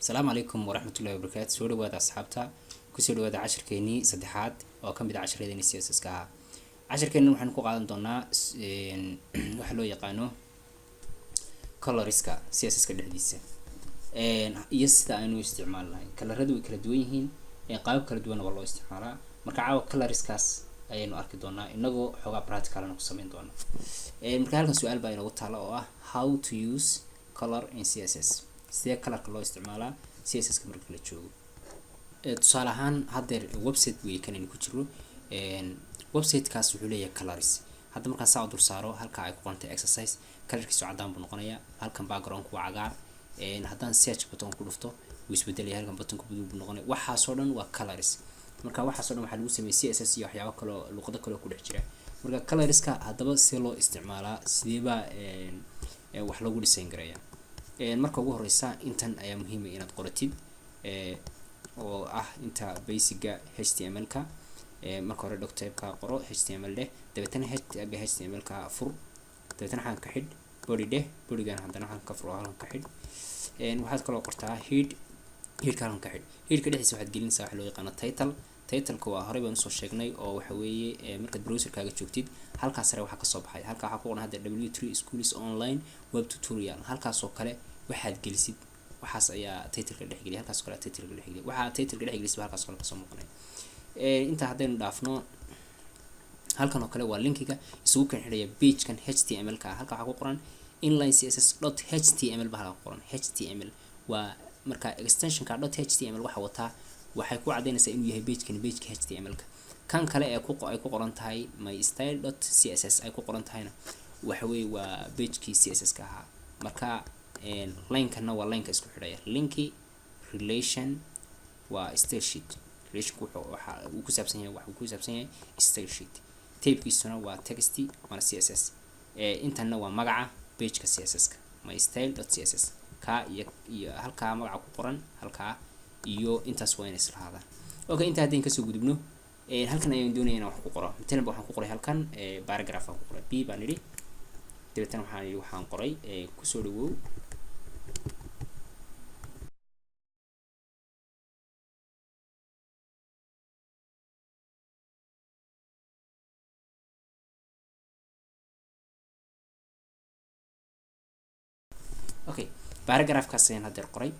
السلام عليكم ورحمة الله وبركاته. سو dhawaada asxaabta kusoo dhawaada cashirkeenii saddexaad oo ka mid ah casharradeena CSS-ka ah. Cashirkeenna waxaan ku qaadan doonaa waxa loo yaqaano colorska CSS-ka dhexdiisa iyo sida aynu isticmaalnahay. Coloradu way kala duwan yihiin, qaabab kala duwan oo loo isticmaalaa. Marka caawa colorskaas ayaynu arki doonaa inagoo xogaa practical ku sameyn doona. Marka halkan su'aal baa inoogu taala oo ah how to use color in CSS. sidee colorka loo isticmaalaa CSS-ka marka la joogo. Tusaale ahaan haddeer website way kan ku jiro website-kaas wuxuu leeyahay colors. hadda markaan saa u dul saaro halka ay ku qorantay exercise colorkiisu cadaan buu noqonayaa, halkan background-ku waa cagaar, haddaan search button ku dhufto wuu isbedelayaa, halkan button-ku buu noqonayaa. waxaas oo dhan waa colors. marka waxaas oo dhan waxaa lagu sameeyay CSS iyo waxyaabo kale oo luqado kale ku dhex jira. marka colorska haddaba si loo isticmaalaa sideeba wax lagu design gareeyaa. marka ugu horeysa intan ayaa muhiim ah inaad qoratid oo ah inta basic-ga HTML-ka. marka hore doc type-ka qoro HTML leh, dabeetana HTML-ka fur, dabeetana waxaan ka xidh body leh, body-gan haddana waxaan ka furo halkan ka xidh. waxaad kaloo qortaa head-ka halkan ka xidh. head-ka dhexdiisa waxaad gelinaysaa waxa loo yaqaano title-ka waa horey baan usoo sheegnay oo waxa weeye markaad browser-kaaga joogtid halkaas sare waxaa kasoo baxay, halka waxaa ku qoran hadda W3 Schools Online Web Tutorial. halkaas oo kale waxaad gelisid waxaas ayaa title-ka dhex geliya, halkaas oo kale title-ka dhex geliya, waxaa title-ka dhex gelisay halkaas oo kale kasoo muuqanaya. inta haddaynu dhaafno halkan oo kale waa linkiga isugu kan xidhaya page-kan HTML-ka. halka waxaa ku qoran inline.css.html baa halka ku qoran. html waa marka extension-ka .html waxa wataa waxay ku cadeynaysaa inuu yahay page-ka HTML-ka. kan kale ee ay ku qoran tahay mystyle.css ay ku qoran tahayna waxa weeye waa page-kii CSS-ka ahaa. marka line-kana waa line-ka isku xidhaya. linki relation waa style sheet. relationku waxa uu ku saabsan yahay style sheet. type-kiisuna waa text waana CSS. intana waa magaca page-ka CSS-ka mystyle.css ka iyo halka magaca ku qoran halka iyo intaas waa inay islahaadaan. okay, inta hadeen ka soo gudubno halkan ayaan doonayaa inaan wax ku qoro. midna waxaan ku qoray halkan paragraph aan ku qoray b baan idhi, dabeetana waxaan qoray ku soo dhawow okay. paragraph-kaas ayaan hadda qoray.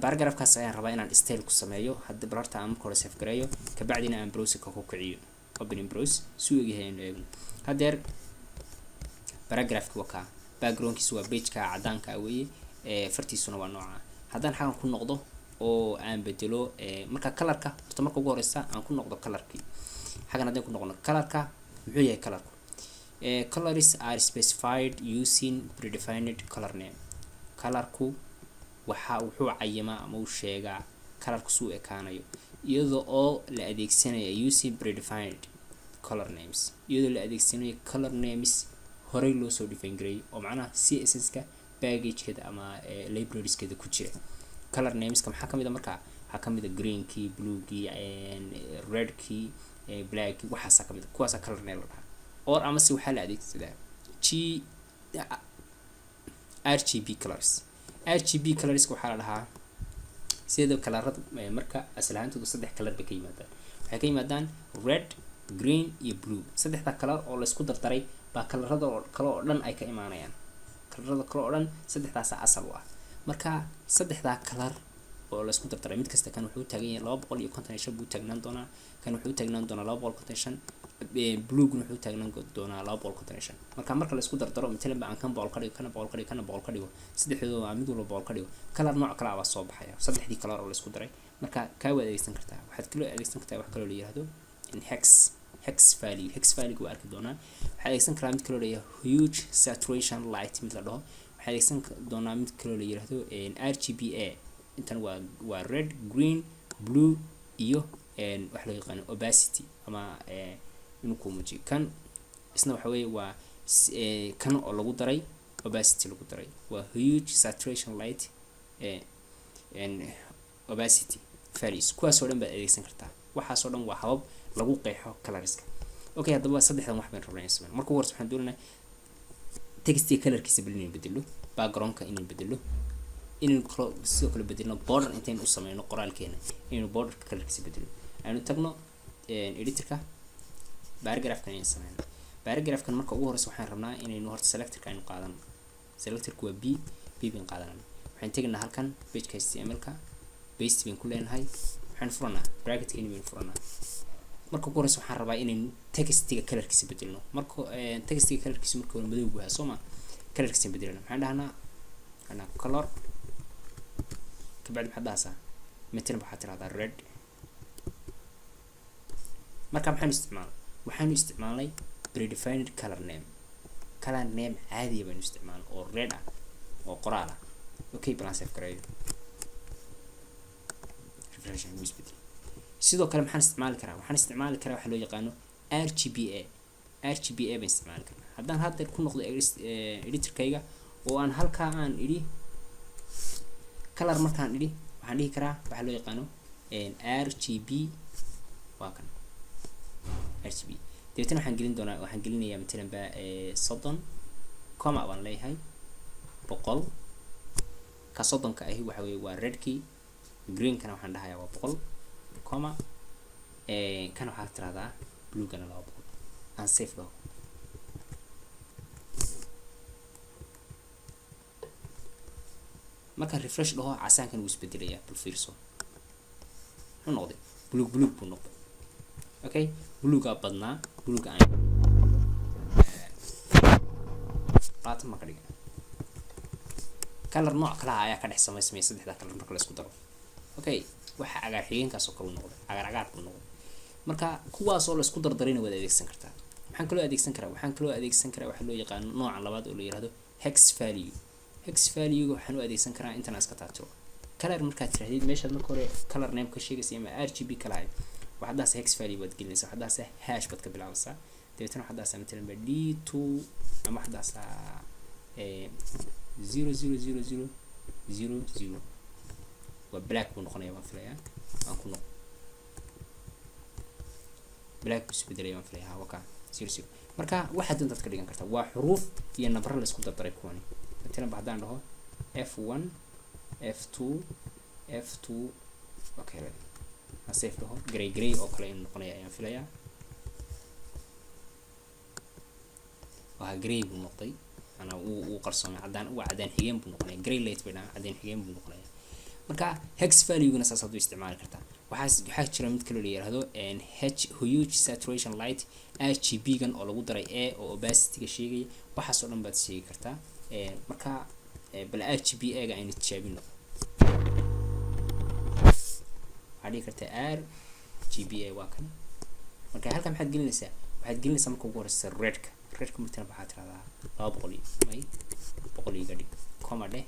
paragraph-kaas ayaan rabaa inaan style ku sameeyo. hadda barta aan marka hore save gareeyo kabacdina aan browser-ka ku kiciyo opening browse suu yahay aynu eegno. haddeer paragraph-ki waa ka background-kiisu waa page-ka cadaanka weeye, fartiisuna waa nooca. haddaan xagan ku noqdo oo aan bedelo marka color-ka horta marka ugu horeysa aan ku noqdo color-kii xagan haddaan ku noqono color-ka muxuu yahay color-ku. colors are specified using predefined color name. color-ku wuxuu cayimaa ama uu sheegaa color-ku suu ekaanayo iyadoo oo la adeegsanayo using predefined color names, iyadoo la adeegsanayo color names horey loo soo define gareeyay oo macnaha CSS-ka package-keeda ama libraries-keeda ku jira. color names-ka maxaa kamid ah marka waxaa kamid ah green-kii, blue-kii, red-kii, black-kii, waxaasa kamid ah. kuwaasa color name la dhahaa. or ama si waxaa la adeegsadaa RGB colors. RGB colors waxaa la dhahaa sida colorada marka asal ahaantoodu saddex color bay ka yimaadaan. waxay ka yimaadaan red, green iyo blue. saddexda color oo la isku dardaray baa colorada kale oo dhan ay ka imaanayaan. colorada kale oo dhan saddexdaas asal u ah. marka saddexda color oo la isku dardaray mid kasta kan wuxuu taagan yahay 255 buu taagnaan doonaa, kan wuxuu taagnaan doonaa 255, blue-gun wuxuu taagnaan doonaa 255. marka la isku dardaro midna aan kan boqol ka dhigo, kana boqol ka dhigo, kana boqol ka dhigo, saddexdooda waa mid walba boqol ka dhigo, color nooc kale ah soo baxaya. saddexdii color oo la isku daray marka ka wada adeegsan kartaa. waxaad kale adeegsan kartaa wax kale oo la yiraahdo in hex value. hex value waa arki doonaa. waxaad adeegsan karaa mid kale oo la yiraahdo huge saturation light mid la dhaho. waxaad adeegsan doonaa mid kale oo la yiraahdo RGBA. intan waa red, green, blue iyo wax loo yaqaan opacity ama inuu ku muujiyo. kan isna waxa weeye waa kan oo lagu daray opacity lagu daray waa huge saturation light opacity values. kuwaas oo dhan baad adeegsan kartaa. waxaas oo dhan waa habab lagu qeexo colorska. okay, haddaba saddexdan wax baan rabnaa inaan marka ugu horeysa waxaan doonaynaa text-ka color-kiisa inaan bedelo, background-ka inaan bedelo, inaynu sidoo kale bedelno border intaynu u sameyno qoraalkeena inaynu borderka kalarkiisa bedelo aynu tagno editorka paragraphkan aynu sameyno paragraphkan marka ugu horeysa waxaan rabnaa inaynu horta selectorka aynu qaadano selectorku waa b baan qaadanaa waxaan tegaynaa halkan pageka html-ka paste baan ku leenahay waxaan furanaa bracketkeeni baan furanaa marka ugu horeysa waxaan rabaa inaynu textiga kalarkiisa bedelno marka textiga kalarkiisa marka hore madow buu ahaa soo ma kalarkiisa bedelno waxaan dhahnaa color kabacdi maxaad dhahaysaa matalan waxaad tirahdaa red marka waxaanu isticmaalnay predefined color name caadiya baynu isticmaalnay oo red ah oo qoraal ah okay plan save gareeyo refresh and isbedel sidoo kale waxaan isticmaali karaa waxa loo yaqaano RGBA baan isticmaali karaa haddaan hadda ku noqdo editorkayga oo aan halkaa aan idhi color markaan idhi waxaan dhihi karaa waxa loo yaqaano RGB waa kan RGB deetana waxaan gelinayaa matalan ba 30 comma baan leeyahay 100 ka 30 ka ahi waxa weeye waa redkii green kana waxaan dhahayaa waa 100 comma kana waxaad tirahdaa blue kana 200 aan save dhaho markaan refresh dhaho casaankan wuu isbedelayaa bal fiirso wuxuu noqday blue buu noqday okay bluega badnaa bluega aan qaata ma ka dhigan color nooc kala ayaa ka dhex samaysmay saddexda color marka la isku daro okay waxa cagaar xigeenkaas oo kale noqday cagaar buu noqday marka kuwaas oo la isku dardarayna wada adeegsan kartaa waxaan kaloo adeegsan karaa waxa loo yaqaan nooca labaad oo la yiraahdo hex value waxaan u adeegsan karaa intaan iska taatiro color markaad tirahdid meeshaad marka hore color name ka sheegaysa ama RGB kala hay waxdaas hex value baad gelinaysaa waxdaas hash baad ka bilaabaysaa deetana waxdaas matalan ba d2 ama waxdaas 00000 waa black buu noqonayaa waan filayaa aan ku noqo black buu isbedelaya waan filayaa waka 00 marka waxaad intaad ka dhigan kartaa waa xuruuf iyo nambaro la isku dardaray kuwani matalan ba haddaan dhaho f1 f2 okay save dhaho gray oo kale inuu noqonaya ayaan filayaa waa gray buu noqday ana uu qarsoomay cadaan xigeen buu noqonaya gray light bay dhahaan cadaan xigeen buu noqonaya marka hex value-gana saas aad u isticmaali kartaa waxaa jira mid kale la yiraahdo huge saturation light RGB-gan oo lagu daray oo opacity-ga sheegaya waxaas oo dhan baad sheegi kartaa marka bal RGB-ga aynu tijaabino hadii karta RGBA waa kan marka halkan maxaad gelinaysaa marka ugu horeysa redka martana waxaad tirahdaa 200 iga dhig comma dheh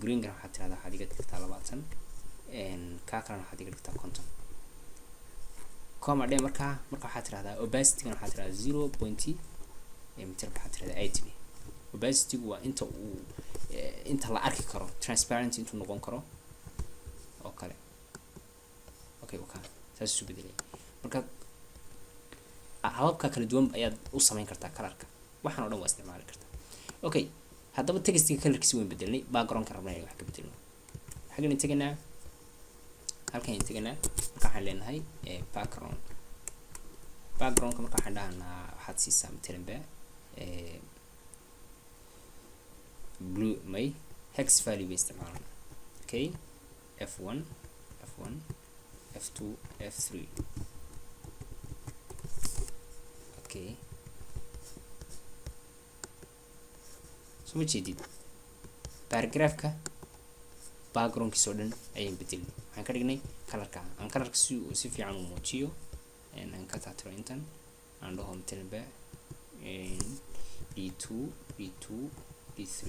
green kana waxaad tirahdaa waxaad iga dhigtaa 20 ka kalena waxaad iga dhigtaa 50 comma dheh marka waxaad tirahdaa opacity kana waxaad tirahdaa 0.8 waxaad tirahdaa 8 opacity waa inta la arki karo transparent intuu noqon karo oo kale okay saas isu bedelay marka hababka kala duwan ayaad u samayn kartaa colorka waxaan oo dhan waa isticmaali kartaa okay haddaba textiga colorkiisa waan bedelnay background-ka rabnaa inaan wax ka bedelno xaggan integanaa halkan integanaa marka waxaan leenahay background-ka marka waxaan dhahnaa waxaad siisaa matalan ba blue hex value bay isticmaalnaa okay f1 f2 f3 okay so ma jeedid paragraphka backgroundkiisa oo dhan ayaan bedelnay waxaan ka dhignay colorka aan colorka si fiican u muujiyo aan ka taatiro intan aan dhaho matalan ba d2 d3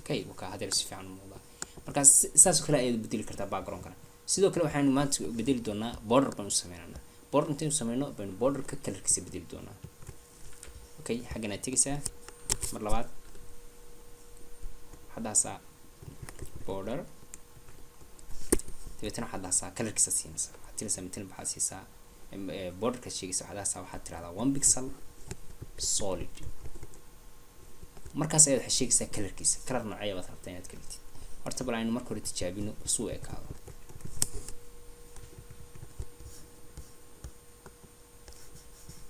okay waka hadal si fiican u muuqda marka saas kale ayaad bedeli kartaa background-kana sidoo kale waxaan maanta bedeli doonaa border baan u sameeynaa border intaan sameyno baan border-ka colorkiisa bedeli doonaa okay xaggan aad tegaysaa mar labaad waxaad border deetana waxaad colorkiisa siinaysaa waxaad tiraysaa matalan waxaad siisaa border-ka sheegaysa waxaad tirahdaa 1 pixel solid markaas ayaad waxaad sheegaysaa kalarkiisa kalar noocee baad rabtaa inaad ka dhigtid horta bal aynu marka hore tijaabino suu ekaado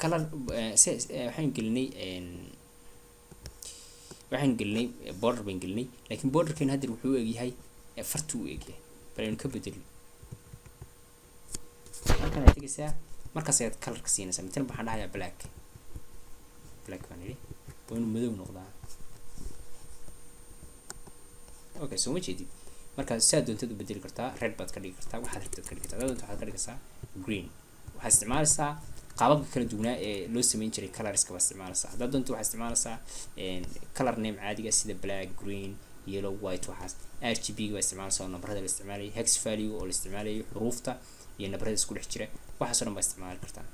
kalar waxaan gelinay border baan gelinay laakiin borderkan hadda wuxuu u egyahay fartu u egyahay bal aynu ka bedelno halkan aad tegaysaa markaas ayaad kalarka siinaysaa midna waxaan dhahayaa black baan idhi waa inuu madow noqdaa okay soo ma jeedid marka saa doontad u bedeli kartaa red baad ka dhigi kartaa waxaad rabtid ka dhigi kartaa doonta waxaad ka dhigaysaa green waxaad isticmaalaysaa qaababka kala duwanaa ee loo sameyn jiray colorska baad isticmaalaysaa haddaad doonto waxaad isticmaalaysaa color name caadiga sida black green yellow white waxaas RGB ga baad isticmaalaysaa oo nambarada la isticmaalayo hex value oo la isticmaalayo xuruufta iyo nambarada isku dhex jira waxaasoo dhan baad isticmaali kartaa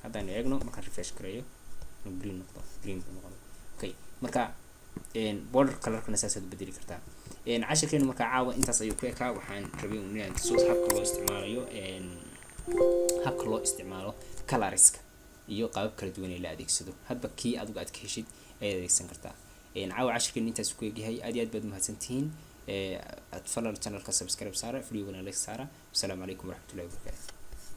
haddaan eegno markaan refresh gareeyo green noqdo green buu noqdo okay marka border colorkana saasaad u bedeli kartaa cashirkeenu markaa caawa intaas ayuu ku ekaa waxaan rabay inaan tuso habka loo isticmaalo colorska iyo qaabab kala duwan ee la adeegsado hadba kii adigu aad ka heshid ayaad adeegsan kartaa caawa cashirkeenu intaas ku egyahay aad iyo aad baad mahadsantihiin ad follow channelka subscribe saara videogana like saara. Assalamu alaikum warahmatullahi wabarakatuh.